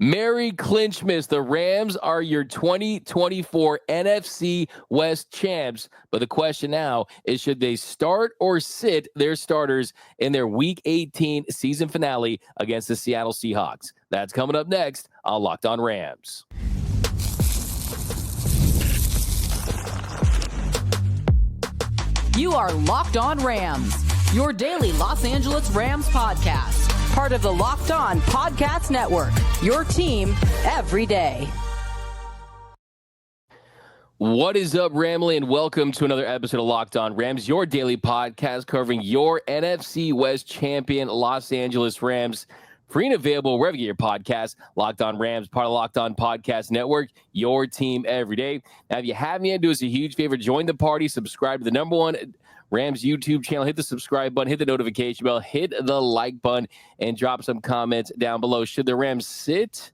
Merry Clinchmas. The Rams are your 2024 NFC West champs. But the question now is, should they start or sit their starters in their Week 18 season finale against the Seattle Seahawks? That's coming up next on Locked On Rams. You are Locked On Rams, your daily Los Angeles Rams podcast. Part of the Locked On Podcast Network, your team every day. What is up, Ramley, and welcome to another episode of Locked On Rams, your daily podcast covering your NFC West champion Los Angeles Rams. Free and available wherever you get your podcast. Locked On Rams, part of Locked On Podcast Network, your team every day. Now, if you haven't yet, do us a huge favor. Join the party. Subscribe to the number one Rams YouTube channel. Hit the subscribe button. Hit the notification bell. Hit the like button. And drop some comments down below. Should the Rams sit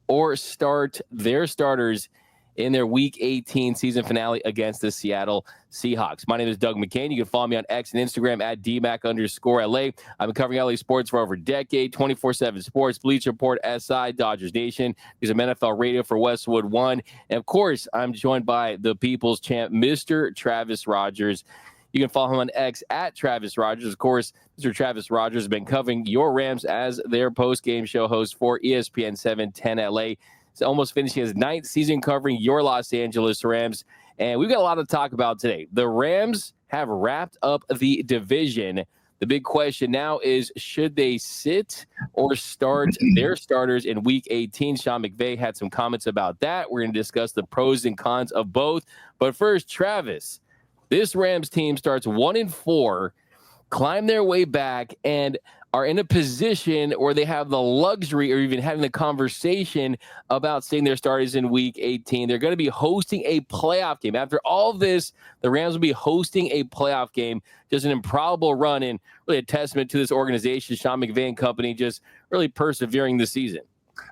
or start their starters in their Week 18 season finale against the Seattle Seahawks? My name is Doug McCain. You can follow me on X and Instagram at DMAC_LA. I've been covering LA sports for over a decade, 24/7 sports, Bleacher Report, SI, Dodgers Nation. He's an NFL radio for Westwood One. And, of course, I'm joined by the people's champ, Mr. Travis Rogers. You can follow him on X at Travis Rogers. Of course, Mr. Travis Rogers has been covering your Rams as their post-game show host for ESPN 710 LA. He's almost finishing his 9th season covering your Los Angeles Rams. And we've got a lot to talk about today. The Rams have wrapped up the division. The big question now is, should they sit or start their starters in Week 18? Sean McVay had some comments about that. We're going to discuss the pros and cons of both. But first, Travis, this Rams team starts 1-4, climb their way back, and are in a position where they have the luxury or even having the conversation about seeing their starters in Week 18. They're going to be hosting a playoff game. After all of this, the Rams will be hosting a playoff game. Just an improbable run, and really a testament to this organization, Sean McVay and company, just really persevering this season.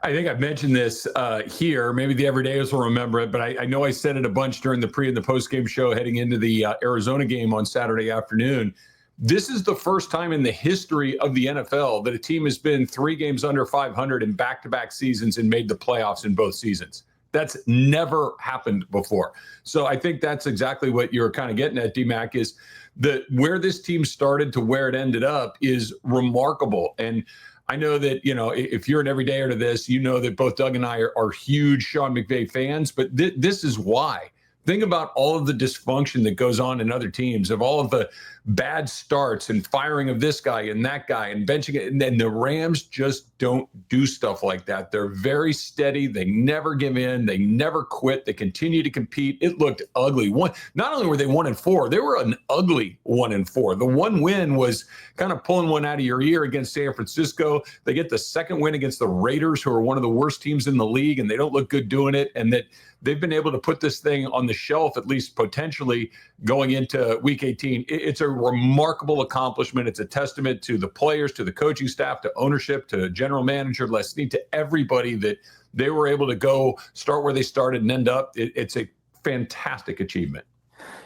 I think I've mentioned this here. Maybe the everydayers will remember it, but I know I said it a bunch during the pre and the post-game show heading into the Arizona game on Saturday afternoon. This is the first time in the history of the NFL that a team has been 3 games under 500 in back-to-back seasons and made the playoffs in both seasons. That's never happened before. So I think that's exactly what you're kind of getting at, DMAC, is that where this team started to where it ended up is remarkable. And I know that, if you're an everydayer to this, you know that both Doug and I are huge Sean McVay fans, but this is why. Think about all of the dysfunction that goes on in other teams, of all of the bad starts and firing of this guy and that guy and benching it. And then the Rams just don't do stuff like that. They're very steady. They never give in. They never quit. They continue to compete. It looked ugly. Not only were they 1-4, they were an ugly 1-4. The one win was kind of pulling one out of your ear against San Francisco. They get the second win against the Raiders, who are one of the worst teams in the league, and they don't look good doing it. And that they've been able to put this thing on the shelf, at least potentially, going into Week 18. It's a remarkable accomplishment. It's a testament to the players, to the coaching staff, to ownership, to general manager Leslie, to everybody, that they were able to go start where they started and end up. It's a fantastic achievement.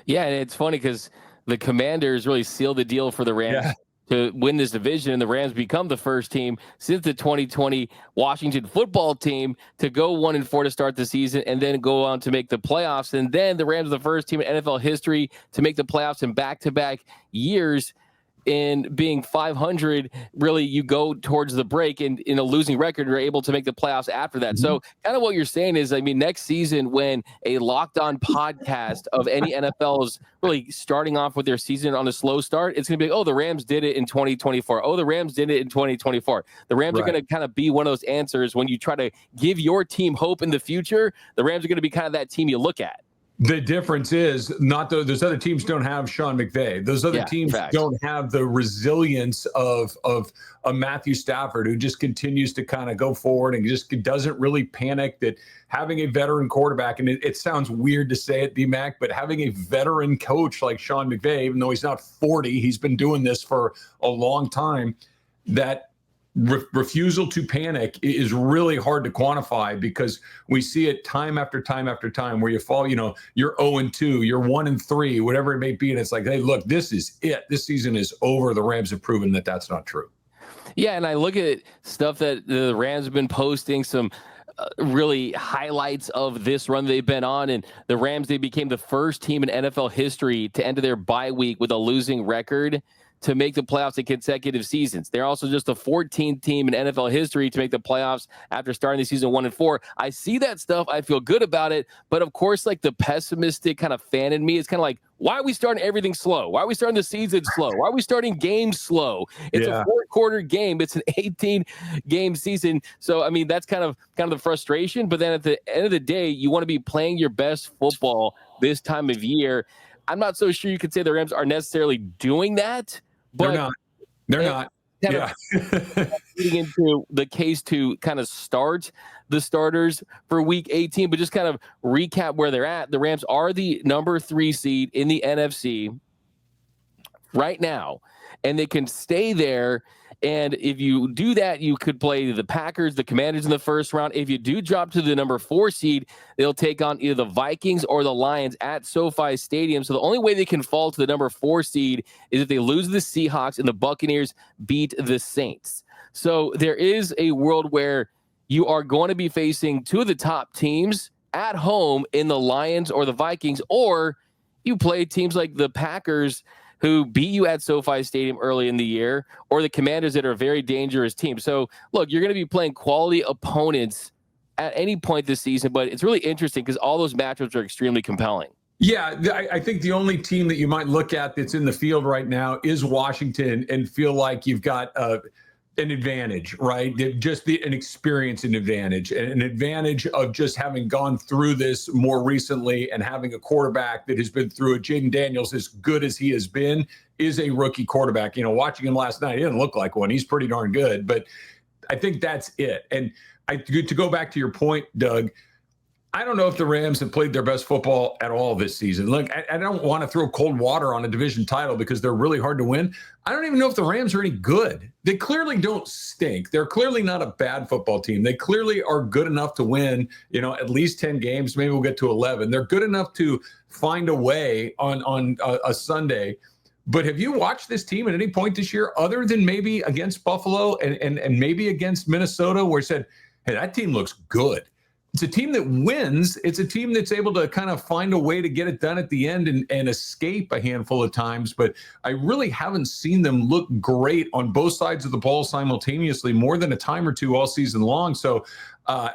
Yeah, and it's funny because the Commanders really sealed the deal for the Rams to win this division, and the Rams become the first team since the 2020 Washington football team to go 1-4 to start the season and then go on to make the playoffs. And then the Rams are the first team in NFL history to make the playoffs in back-to-back years. In being 500, really, you go towards the break, and in a losing record, you're able to make the playoffs after that. Mm-hmm. So kind of what you're saying is, next season, when a Locked On podcast of any NFL is really starting off with their season on a slow start, it's going to be, the Rams did it in 2024. The Rams did it in 2024. The Rams are going to kind of be one of those answers when you try to give your team hope in the future. The Rams are going to be kind of that team you look at. The difference is those other teams don't have Sean McVay. Those other teams don't have the resilience of a Matthew Stafford, who just continues to kind of go forward and just doesn't really panic. That having a veteran quarterback, and it sounds weird to say it, DMAC, but having a veteran coach like Sean McVay, even though he's not 40, he's been doing this for a long time, that refusal to panic is really hard to quantify, because we see it time after time after time where you fall, you're 0-2, you're 1-3, whatever it may be. And it's like, hey, look, this is it. This season is over. The Rams have proven that that's not true. Yeah, and I look at stuff that the Rams have been posting, some really highlights of this run they've been on. And the Rams, they became the first team in NFL history to enter their bye week with a losing record to make the playoffs in consecutive seasons. They're also just the 14th team in NFL history to make the playoffs after starting the season 1-4. I see that stuff. I feel good about it. But of course, like the pessimistic kind of fan in me is kind of like, why are we starting everything slow? Why are we starting the season slow? Why are we starting games slow? It's a 4-quarter game. It's an 18-game season. So, I mean, that's kind of the frustration. But then at the end of the day, you want to be playing your best football this time of year. I'm not so sure you could say the Rams are necessarily doing that. But They're not. Yeah. Leading into the case to kind of start the starters for week 18, but just kind of recap where they're at. The Rams are the number 3 seed in the NFC right now, and they can stay there. And if you do that, you could play the Packers, the Commanders in the first round. If you do drop to the number 4 seed, they'll take on either the Vikings or the Lions at SoFi Stadium. So the only way they can fall to the number 4 seed is if they lose the Seahawks and the Buccaneers beat the Saints. So there is a world where you are going to be facing 2 of the top teams at home in the Lions or the Vikings, or you play teams like the Packers who beat you at SoFi Stadium early in the year, or the Commanders that are a very dangerous team. So, look, you're going to be playing quality opponents at any point this season, but it's really interesting because all those matchups are extremely compelling. Yeah, I think the only team that you might look at that's in the field right now is Washington and feel like you've got an advantage, right? Just an experience and advantage, and an advantage of just having gone through this more recently and having a quarterback that has been through it. Jaden Daniels, as good as he has been, is a rookie quarterback. You know, watching him last night, he didn't look like one. He's pretty darn good, but I think that's it. And to go back to your point, Doug, I don't know if the Rams have played their best football at all this season. Look, I don't want to throw cold water on a division title because they're really hard to win. I don't even know if the Rams are any good. They clearly don't stink. They're clearly not a bad football team. They clearly are good enough to win, at least 10 games. Maybe we'll get to 11. They're good enough to find a way on a Sunday. But have you watched this team at any point this year, other than maybe against Buffalo and maybe against Minnesota, where you said, hey, that team looks good? It's a team that wins. It's a team that's able to kind of find a way to get it done at the end and escape a handful of times. But I really haven't seen them look great on both sides of the ball simultaneously more than a time or two all season long. So,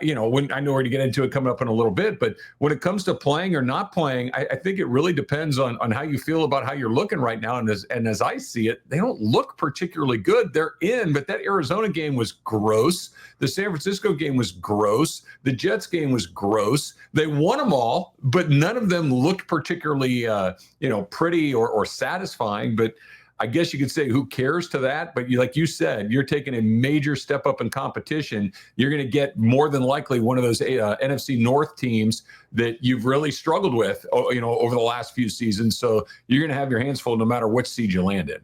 when I know where to get into it coming up in a little bit, but when it comes to playing or not playing, I think it really depends on how you feel about how you're looking right now. And as I see it, they don't look particularly good. They're in, but that Arizona game was gross. The San Francisco game was gross. The Jets game was gross. They won them all, but none of them looked particularly, pretty or satisfying. But I guess you could say who cares to that? But like you said, you're taking a major step up in competition. You're going to get more than likely one of those NFC North teams that you've really struggled with, over the last few seasons. So you're going to have your hands full no matter which seed you land in.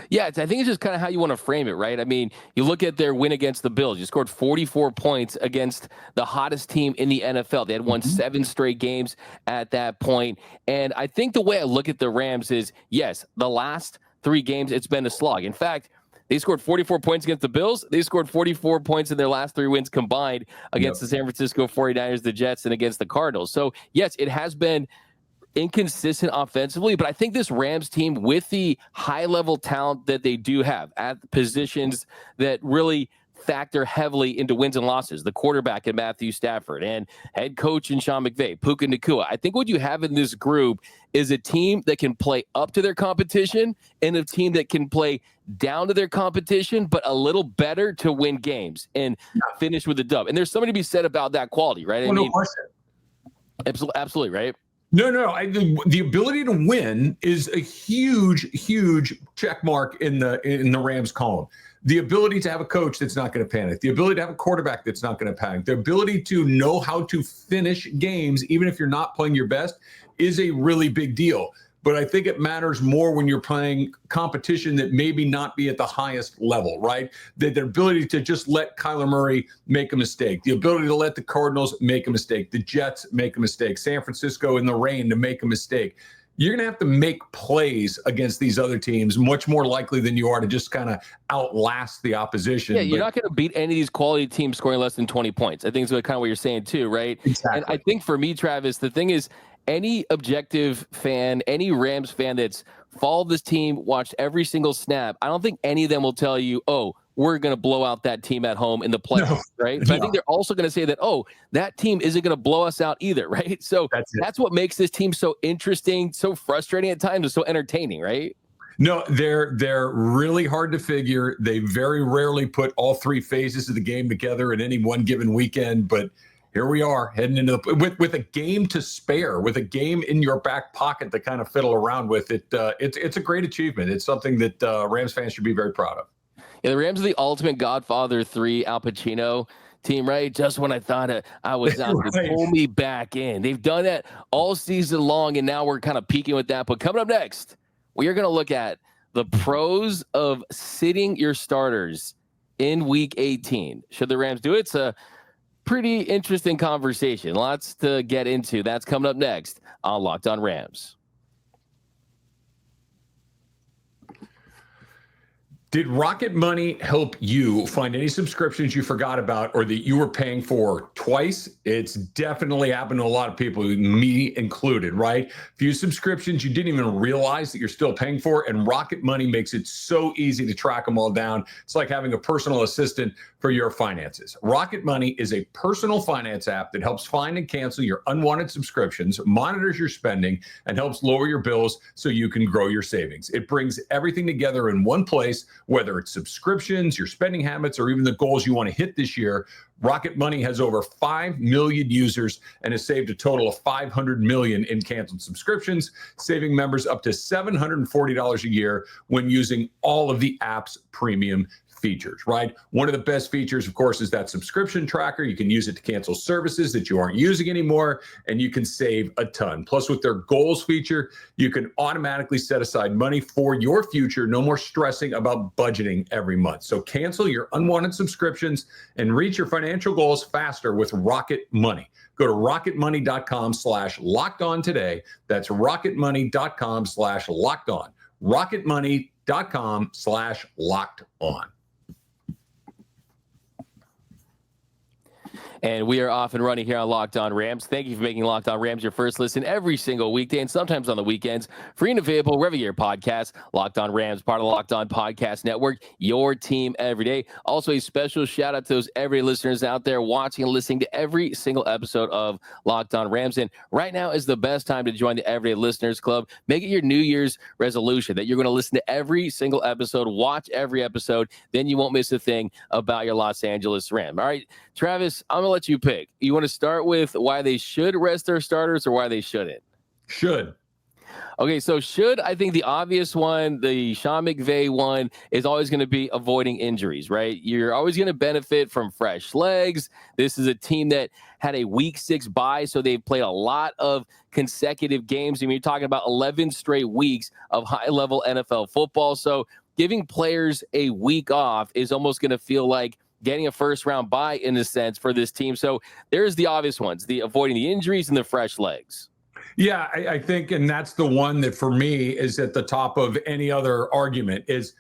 Yeah, I think it's just kind of how you want to frame it, right? I mean, you look at their win against the Bills. You scored 44 points against the hottest team in the NFL. They had won 7 straight games at that point. And I think the way I look at the Rams is, yes, the last 3 games, it's been a slog. In fact, they scored 44 points against the Bills. They scored 44 points in their last 3 wins combined against the San Francisco 49ers, the Jets, and against the Cardinals. So, yes, it has been inconsistent offensively, but I think this Rams team, with the high-level talent that they do have at positions that really factor heavily into wins and losses, the quarterback in Matthew Stafford and head coach in Sean McVay, Puka Nacua. I think what you have in this group is a team that can play up to their competition and a team that can play down to their competition, but a little better to win games and finish with a dub. And there's something to be said about that quality, right? No question. Absolutely, right? No. The ability to win is a huge, huge check mark in the Rams column. The ability to have a coach that's not going to panic, the ability to have a quarterback that's not going to panic, the ability to know how to finish games, even if you're not playing your best, is a really big deal. But I think it matters more when you're playing competition that maybe not be at the highest level, right? The ability to just let Kyler Murray make a mistake, the ability to let the Cardinals make a mistake, the Jets make a mistake, San Francisco in the rain to make a mistake. you're going to have to make plays against these other teams much more likely than you are to just kind of outlast the opposition. Yeah, you're not going to beat any of these quality teams scoring less than 20 points. I think is kind of what you're saying too, right? Exactly. And I think for me, Travis, the thing is, any objective fan, any Rams fan that's followed this team, watched every single snap, I don't think any of them will tell you, oh, we're going to blow out that team at home in the playoffs, right? But I think they're also going to say that, oh, that team isn't going to blow us out either, right? So that's what makes this team so interesting, so frustrating at times, and so entertaining, right? No, they're really hard to figure. They very rarely put all three phases of the game together in any one given weekend, but here we are heading into with a game to spare, with a game in your back pocket to kind of fiddle around with. It's a great achievement. It's something that Rams fans should be very proud of. Yeah, the Rams are the ultimate Godfather 3 Al Pacino team, right? Just when I thought I was out, right. They pull me back in. They've done that all season long, and now we're kind of peaking with that. But coming up next, we are going to look at the pros of sitting your starters in Week 18. Should the Rams do it? It's a pretty interesting conversation. Lots to get into. That's coming up next on Locked On Rams. Did Rocket Money help you find any subscriptions you forgot about or that you were paying for twice? It's definitely happened to a lot of people, me included, right? Few subscriptions you didn't even realize that you're still paying for, and Rocket Money makes it so easy to track them all down. It's like having a personal assistant for your finances. Rocket Money is a personal finance app that helps find and cancel your unwanted subscriptions, monitors your spending, and helps lower your bills so you can grow your savings. It brings everything together in one place, whether it's subscriptions, your spending habits, or even the goals you want to hit this year. Rocket Money has over 5 million users and has saved a total of $500 million in canceled subscriptions, saving members up to $740 a year when using all of the app's premium features, right? One of the best features, of course, is that subscription tracker. You can use it to cancel services that you aren't using anymore, and you can save a ton. Plus, with their goals feature, you can automatically set aside money for your future. No more stressing about budgeting every month. So cancel your unwanted subscriptions and reach your financial goals faster with Rocket Money. Go to rocketmoney.com/lockedon today. That's rocketmoney.com/lockedon. rocketmoney.com/lockedon. And we are off and running here on Locked On Rams. Thank you for making Locked On Rams your first listen every single weekday and sometimes on the weekends. Free and available wherever your podcast. Locked On Rams, part of the Locked On Podcast Network, your team every day. Also, a special shout out to those everyday listeners out there watching and listening to every single episode of Locked On Rams. And right now is the best time to join the Everyday Listeners Club. Make it your New Year's resolution that you're going to listen to every single episode, watch every episode. Then you won't miss a thing about your Los Angeles Rams. All right, Travis, I'm going to let you pick. You want to start with why they should rest their starters or why they shouldn't? Should. Okay, so should, I think the obvious one, the Sean McVay one, is always going to be avoiding injuries, right? You're always going to benefit from fresh legs. This is a team that had a week 6 bye, so they've played a lot of consecutive games. I mean, you're talking about 11 straight weeks of high-level NFL football. So giving players a week off is almost going to feel like getting a first-round bye in a sense for this team. So there's the obvious ones, the avoiding the injuries and the fresh legs. Yeah, I think, and that's the one that for me is at the top of any other argument, is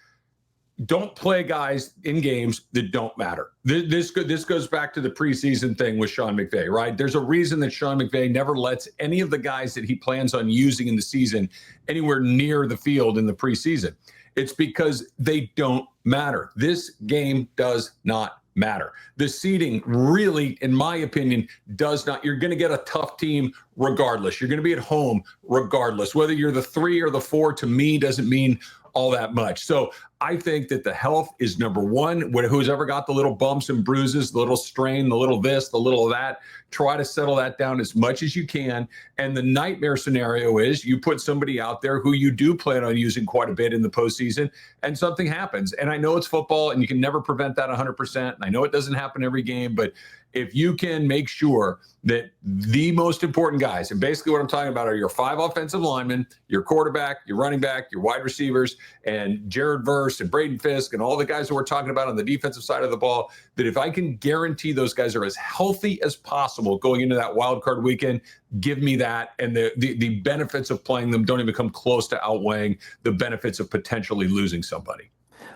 don't play guys in games that don't matter. This goes back to the preseason thing with Sean McVay, right? There's a reason that Sean McVay never lets any of the guys that he plans on using in the season anywhere near the field in the preseason. It's because they don't matter. This game does not matter. The seeding really, in my opinion, does not. You're going to get a tough team regardless. You're going to be at home regardless. Whether you're the 3 or the 4, to me, doesn't mean all that much. So I think that the health is number one. Who's ever got the little bumps and bruises, the little strain, the little this, the little of that, try to settle that down as much as you can. And the nightmare scenario is you put somebody out there who you do plan on using quite a bit in the postseason, and something happens. And I know it's football and you can never prevent that 100%. And I know it doesn't happen every game, but if you can make sure that the most important guys, and basically what I'm talking about are your 5 offensive linemen, your quarterback, your running back, your wide receivers, and Jared Verse and Braden Fisk and all the guys that we're talking about on the defensive side of the ball, that if I can guarantee those guys are as healthy as possible going into that wild card weekend, give me that. And the benefits of playing them don't even come close to outweighing the benefits of potentially losing somebody.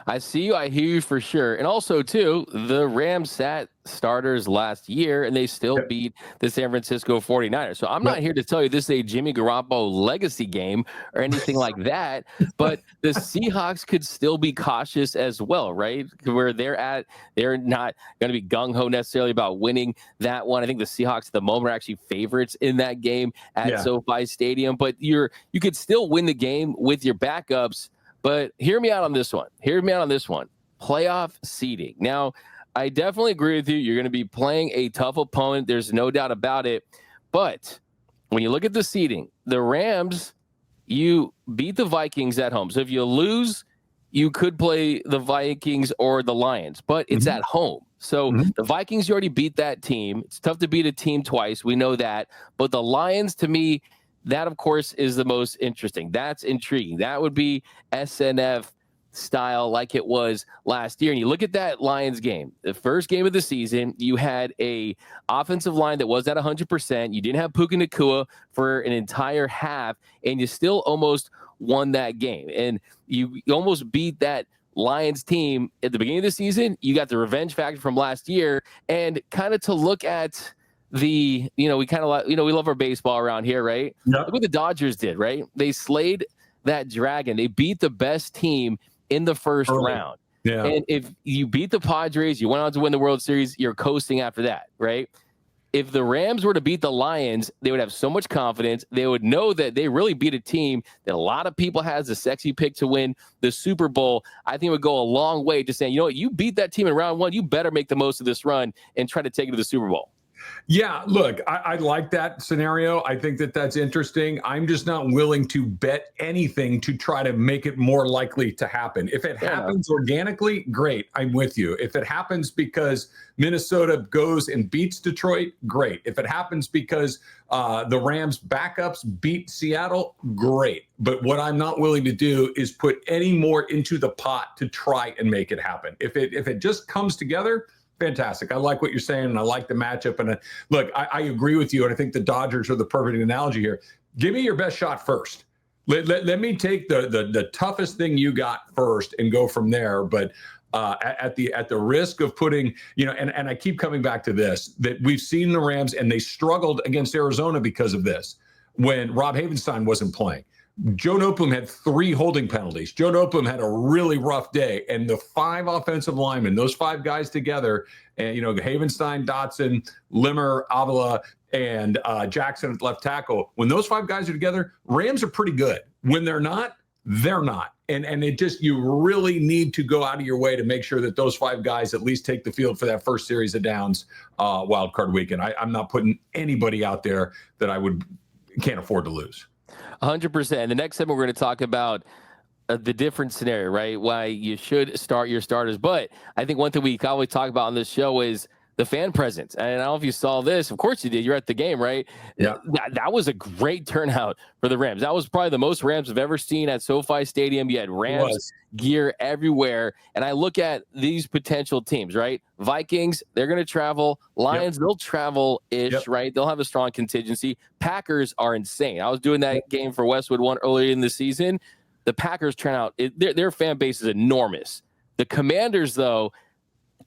I see you. I hear you for sure. And also, too, the Rams sat starters last year, and they still beat the San Francisco 49ers. So I'm not here to tell you this is a Jimmy Garoppolo legacy game or anything like that, but the Seahawks could still be cautious as well, right? Where they're not going to be gung-ho necessarily about winning that one. I think the Seahawks at the moment are actually favorites in that game at SoFi Stadium, but you could still win the game with your backups. But hear me out on this one. Playoff seeding. Now, I definitely agree with you. You're going to be playing a tough opponent. There's no doubt about it. But when you look at the seeding, the Rams, you beat the Vikings at home. So if you lose, you could play the Vikings or the Lions, but it's at home. So the Vikings, you already beat that team. It's tough to beat a team twice. We know that. But the Lions, to me, that, of course, is the most interesting. That's intriguing. That would be SNF style like it was last year. And you look at that Lions game, the first game of the season, you had a offensive line that was at 100%. You didn't have Puka Nacua for an entire half, and you still almost won that game. And you almost beat that Lions team at the beginning of the season. You got the revenge factor from last year, and kind of to look at we love our baseball around here, right? Yep. Look what the Dodgers did, right? They slayed that dragon. They beat the best team in the first round. Yeah. And if you beat the Padres, you went on to win the World Series, you're coasting after that, right? If the Rams were to beat the Lions, they would have so much confidence. They would know that they really beat a team that a lot of people has a sexy pick to win the Super Bowl. I think it would go a long way to saying, you know what, you beat that team in round one, you better make the most of this run and try to take it to the Super Bowl. Yeah, look, I like that scenario. I think that that's interesting. I'm just not willing to bet anything to try to make it more likely to happen. If it happens organically, great. I'm with you. If it happens because Minnesota goes and beats Detroit, great. If it happens because the Rams backups beat Seattle, great. But what I'm not willing to do is put any more into the pot to try and make it happen. If it just comes together, fantastic. I like what you're saying, and I like the matchup. And look, I agree with you, and I think the Dodgers are the perfect analogy here. Give me your best shot first. Let me take the toughest thing you got first and go from there. But at the risk of putting, and I keep coming back to this, that we've seen the Rams, and they struggled against Arizona because of this when Rob Havenstein wasn't playing. Joe Noteboom had 3 holding penalties. Joe Noteboom had a really rough day, and the 5 offensive linemen, those 5 guys together, and Havenstein, Dotson, Limmer, Avila, and Jackson at left tackle. When those 5 guys are together, Rams are pretty good. When they're not, they're not. And it just, you really need to go out of your way to make sure that those 5 guys at least take the field for that first series of downs wild card weekend. I'm not putting anybody out there that can't afford to lose. 100%. The next segment, we're going to talk about the different scenario, right? Why you should start your starters. But I think one thing we always talk about on this show is the fan presence. And I don't know if you saw this. Of course you did. You're at the game, right? Yeah. That was a great turnout for the Rams. That was probably the most Rams I've ever seen at SoFi Stadium. You had Rams gear everywhere. And I look at these potential teams, right? Vikings, they're going to travel. Lions, they'll travel-ish, right? They'll have a strong contingency. Packers are insane. I was doing that game for Westwood one earlier in the season. The Packers turnout, their fan base is enormous. The Commanders, though,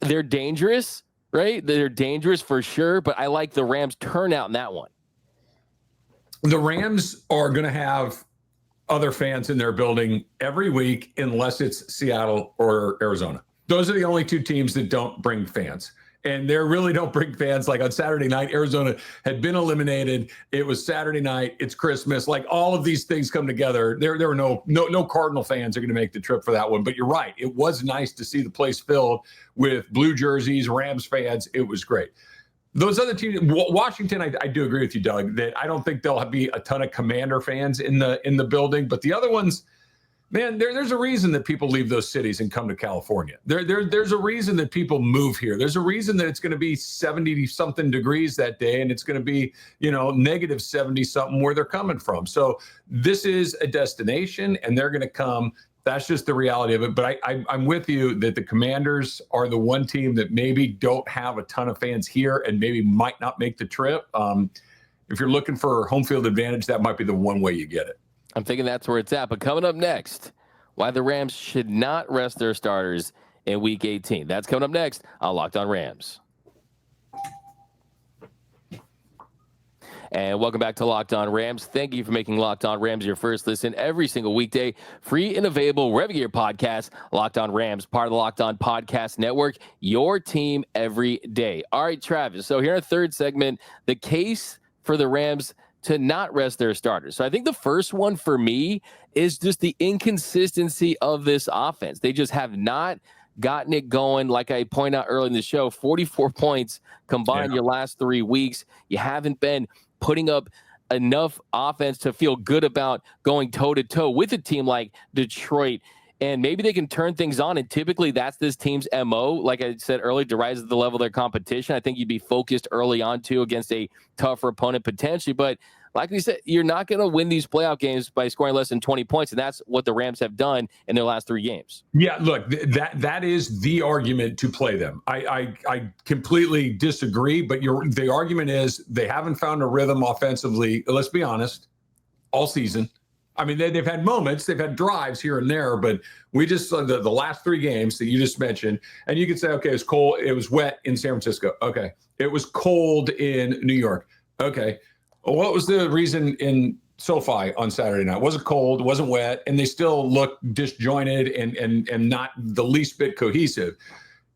they're dangerous. Right? They're dangerous for sure, but I like the Rams turnout in that one. The Rams are going to have other fans in their building every week unless it's Seattle or Arizona. Those are the only 2 teams that don't bring fans. And they really don't bring fans. Like on Saturday night, Arizona had been eliminated. It was Saturday night. It's Christmas. Like all of these things come together. There were no Cardinal fans are going to make the trip for that one. But you're right. It was nice to see the place filled with blue jerseys, Rams fans. It was great. Those other teams, Washington, I do agree with you, Doug, that I don't think there'll be a ton of Commander fans in the building. But the other ones, Man, there's a reason that people leave those cities and come to California. There's a reason that people move here. There's a reason that it's going to be 70 something degrees that day, and it's going to be, negative 70 something where they're coming from. So this is a destination, and they're going to come. That's just the reality of it. But I'm with you that the Commanders are the one team that maybe don't have a ton of fans here and maybe might not make the trip. If you're looking for home field advantage, that might be the one way you get it. I'm thinking that's where it's at. But coming up next, why the Rams should not rest their starters in Week 18. That's coming up next on Locked On Rams. And welcome back to Locked On Rams. Thank you for making Locked On Rams your first listen every single weekday. Free and available wherever you get your podcast. Locked On Rams, part of the Locked On Podcast Network. Your team every day. All right, Travis. So here in our third segment, the case for the Rams to not rest their starters. So I think the first one for me is just the inconsistency of this offense. They just have not gotten it going. Like I pointed out earlier in the show, 44 points combined your last 3 weeks. You haven't been putting up enough offense to feel good about going toe-to-toe with a team like Detroit. And maybe they can turn things on, and typically that's this team's MO. Like I said earlier, to rise to the level of their competition. I think you'd be focused early on, too, against a tougher opponent potentially. But like we said, you're not going to win these playoff games by scoring less than 20 points, and that's what the Rams have done in their last 3 games. Yeah, look, that is the argument to play them. I completely disagree, but the argument is they haven't found a rhythm offensively, let's be honest, all season. I mean, they've had moments, they've had drives here and there, but we just saw the last 3 games that you just mentioned, and you could say, okay, it was cold, it was wet in San Francisco. Okay. It was cold in New York. Okay. Well, what was the reason in SoFi on Saturday night? It wasn't cold, it wasn't wet, and they still looked disjointed and not the least bit cohesive.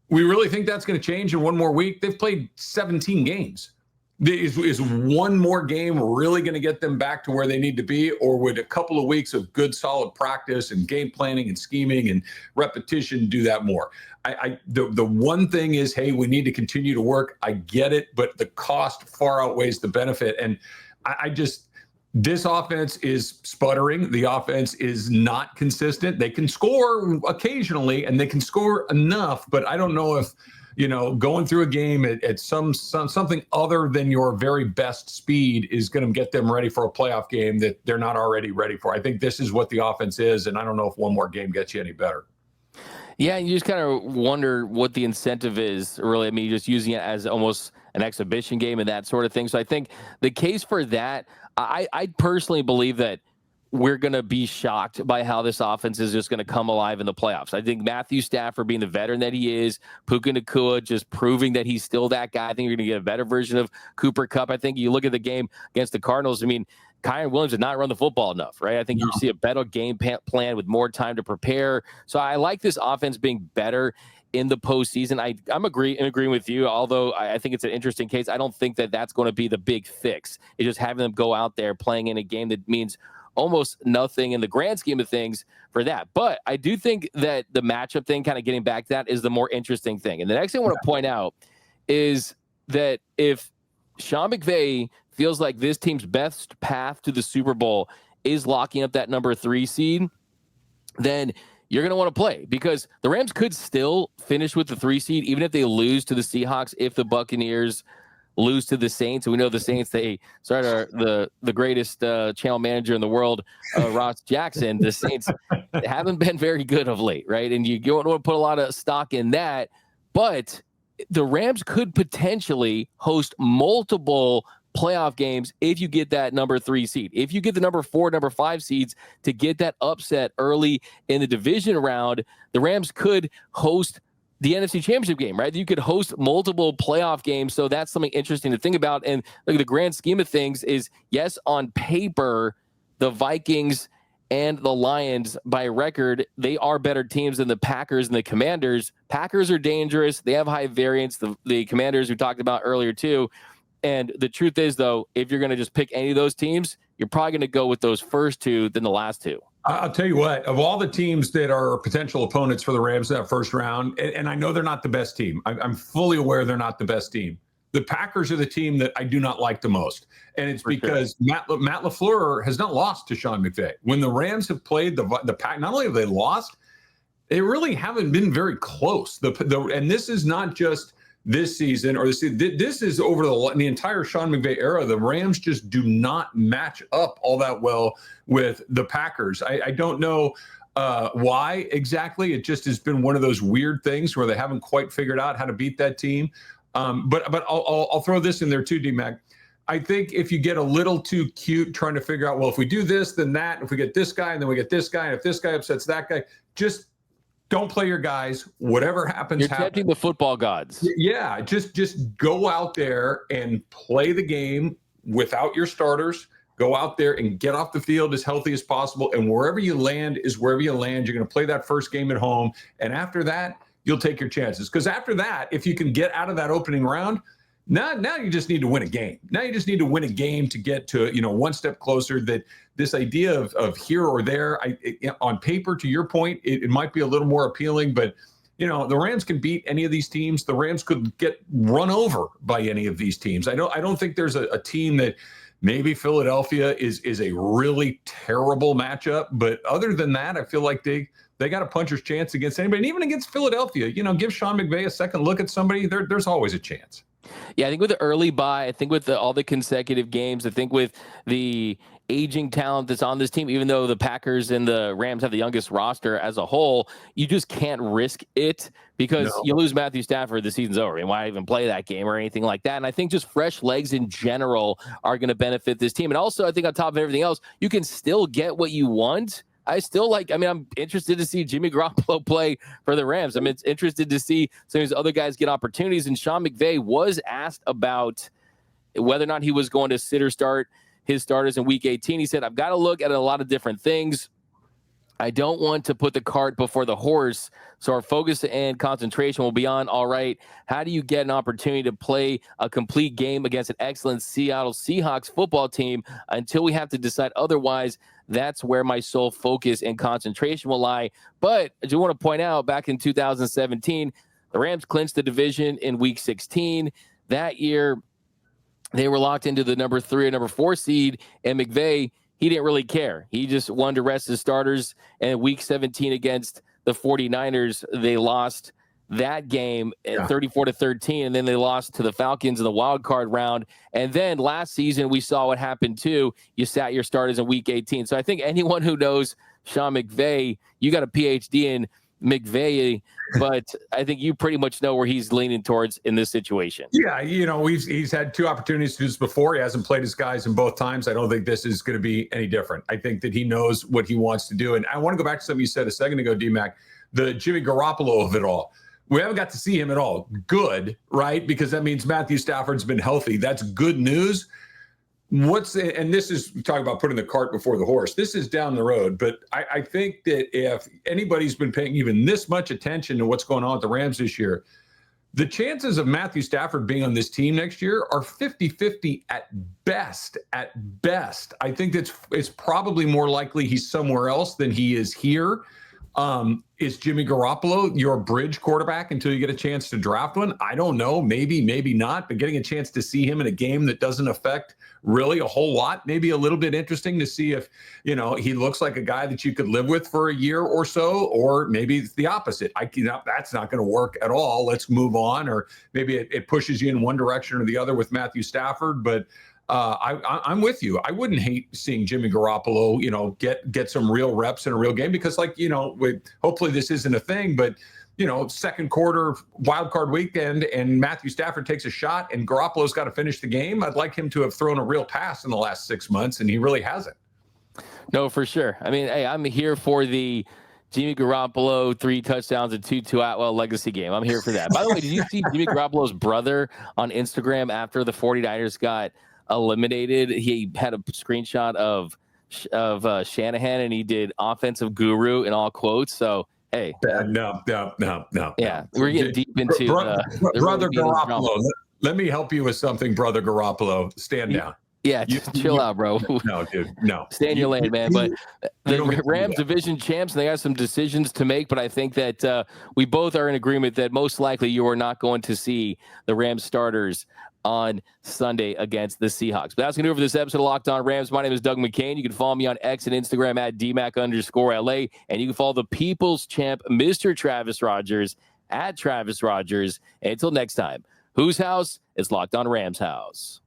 We really think that's going to change in one more week? They've played 17 games. Is one more game really going to get them back to where they need to be, or would a couple of weeks of good, solid practice and game planning and scheming and repetition do that more? The one thing is, hey, we need to continue to work. I get it, but the cost far outweighs the benefit. And this offense is sputtering. The offense is not consistent. They can score occasionally and they can score enough, but I don't know if, going through a game at something other than your very best speed is going to get them ready for a playoff game that they're not already ready for. I think this is what the offense is, and I don't know if one more game gets you any better. Yeah, you just kind of wonder what the incentive is, really. I mean, just using it as almost an exhibition game and that sort of thing. So I think the case for that, I personally believe that we're going to be shocked by how this offense is just going to come alive in the playoffs. I think Matthew Stafford, being the veteran that he is, Puka Nacua just proving that he's still that guy. I think you're going to get a better version of Cooper Kupp. I think you look at the game against the Cardinals, I mean, Kyren Williams did not run the football enough, right? I think you see a better game plan with more time to prepare. So I like this offense being better in the postseason. I'm agreeing with you, although I think it's an interesting case. I don't think that that's going to be the big fix. It's just having them go out there playing in a game that means almost nothing in the grand scheme of things for that. But I do think that the matchup thing, kind of getting back to that, is the more interesting thing. And the next thing I want to point out is that if Sean McVay feels like this team's best path to the Super Bowl is locking up that number 3 seed, then you're going to want to play, because the Rams could still finish with the 3 seed, even if they lose to the Seahawks, if the Buccaneers lose to the Saints. And we know the Saints, they started the greatest channel manager in the world, Ross Jackson. The Saints haven't been very good of late, right? And you don't want to put a lot of stock in that. But the Rams could potentially host multiple playoff games if you get that number 3 seed. If you get the number 4, number 5 seeds to get that upset early in the division round, the Rams could host the NFC Championship game, right? You could host multiple playoff games. So that's something interesting to think about. And look, the grand scheme of things is, yes, on paper, the Vikings and the Lions, by record, they are better teams than the Packers and the Commanders. Packers are dangerous. They have high variance. The Commanders we talked about earlier too. And the truth is, though, if you're going to just pick any of those teams, you're probably going to go with those first 2 than the last 2. I'll tell you what, of all the teams that are potential opponents for the Rams in that first round, and I know they're not the best team. I'm fully aware they're not the best team. the Packers are the team that I do not like the most. And it's because Matt LaFleur has not lost to Sean McVay. When the Rams have played the Pack, not only have they lost, they really haven't been very close. And this is not just this season or this is over the entire Sean McVay era. The Rams just do not match up all that well with the Packers. I don't know why exactly. It just has been one of those weird things where they haven't quite figured out how to beat that team. But I'll throw this in there too, D-Mac. I think if you get a little too cute trying to figure out, well, if we do this, then that, if we get this guy and then we get this guy, and if this guy upsets that guy, just don't play your guys. Whatever happens, you're tempting the football gods. Yeah, just go out there and play the game without your starters. Go out there and get off the field as healthy as possible. And wherever you land is wherever you land. You're going to play that first game at home. And after that, you'll take your chances. Because after that, if you can get out of that opening round, now you just need to win a game. Now you just need to win a game to get to, one step closer. That this idea of here or there, on paper, to your point, it might be a little more appealing, but the Rams can beat any of these teams. The Rams could get run over by any of these teams. I don't think there's a team that maybe Philadelphia is a really terrible matchup, but other than that, I feel like they got a puncher's chance against anybody, and even against Philadelphia. Give Sean McVay a second look at somebody. There's always a chance. Yeah, I think with the early bye, I think with all the consecutive games, I think with the aging talent that's on this team, even though the Packers and the Rams have the youngest roster as a whole, you just can't risk it because you lose Matthew Stafford, the season's over. And why even play that game or anything like that? And I think just fresh legs in general are going to benefit this team. And also, I think on top of everything else, you can still get what you want. I'm interested to see Jimmy Garoppolo play for the Rams. It's interested to see some of these other guys get opportunities. And Sean McVay was asked about whether or not he was going to sit or start his starters in week 18. He said, I've got to look at a lot of different things. I don't want to put the cart before the horse, so our focus and concentration will be on, all right, how do you get an opportunity to play a complete game against an excellent Seattle Seahawks football team until we have to decide otherwise? That's where my sole focus and concentration will lie. But I do want to point out, back in 2017, the Rams clinched the division in week 16. That year, they were locked into the number 3 and number 4 seed, and McVay, he didn't really care. He just wanted to rest his starters. And week 17 against the 49ers, they lost that game at 34-13, and then they lost to the Falcons in the wild card round. And then last season, we saw what happened too. You sat your starters in week 18. So I think anyone who knows Sean McVay, you got a PhD in McVay, but I think you pretty much know where he's leaning towards in this situation. Yeah, he's had 2 opportunities to do this before. He hasn't played his guys in both times. I don't think this is going to be any different. I think that he knows what he wants to do. And I want to go back to something you said a second ago, D-Mac, the Jimmy Garoppolo of it all. We haven't got to see him at all. Good, right? Because that means Matthew Stafford's been healthy. That's good news. And this is talking about putting the cart before the horse. This is down the road, but I think that if anybody's been paying even this much attention to what's going on with the Rams this year, the chances of Matthew Stafford being on this team next year are 50-50 at best. At best, I think it's probably more likely he's somewhere else than he is here. Is Jimmy Garoppolo your bridge quarterback until you get a chance to draft one? I don't know. Maybe not. But getting a chance to see him in a game that doesn't affect really a whole lot, maybe a little bit interesting to see if, he looks like a guy that you could live with for a year or so, or maybe it's the opposite. That's not going to work at all. Let's move on. Or maybe it pushes you in one direction or the other with Matthew Stafford. But I'm with you. I wouldn't hate seeing Jimmy Garoppolo, get some real reps in a real game because, hopefully this isn't a thing, but second quarter wild card weekend and Matthew Stafford takes a shot and Garoppolo's got to finish the game. I'd like him to have thrown a real pass in the last 6 months, and he really hasn't. No, for sure. Hey, I'm here for the Jimmy Garoppolo 3 touchdowns and Tutu Atwell legacy game. I'm here for that. By the way, did you see Jimmy Garoppolo's brother on Instagram after the 49ers got eliminated? He had a screenshot of Shanahan, and he did offensive guru in all quotes. So hey, no. Yeah, we're getting deep into brother Garoppolo. Let me help you with something, brother Garoppolo. Stand down. Yeah, chill out, bro. No, dude, no. Stay in your lane, man. But the Rams division champs, and they got some decisions to make. But I think that we both are in agreement that most likely you are not going to see the Rams starters on Sunday against the Seahawks. But that's going to do it for this episode of Locked On Rams. My name is Doug McCain. You can follow me on X and Instagram at DMAC_LA. And you can follow the People's Champ, Mr. Travis Rogers, at Travis Rogers. And until next time, whose house is Locked On Rams house?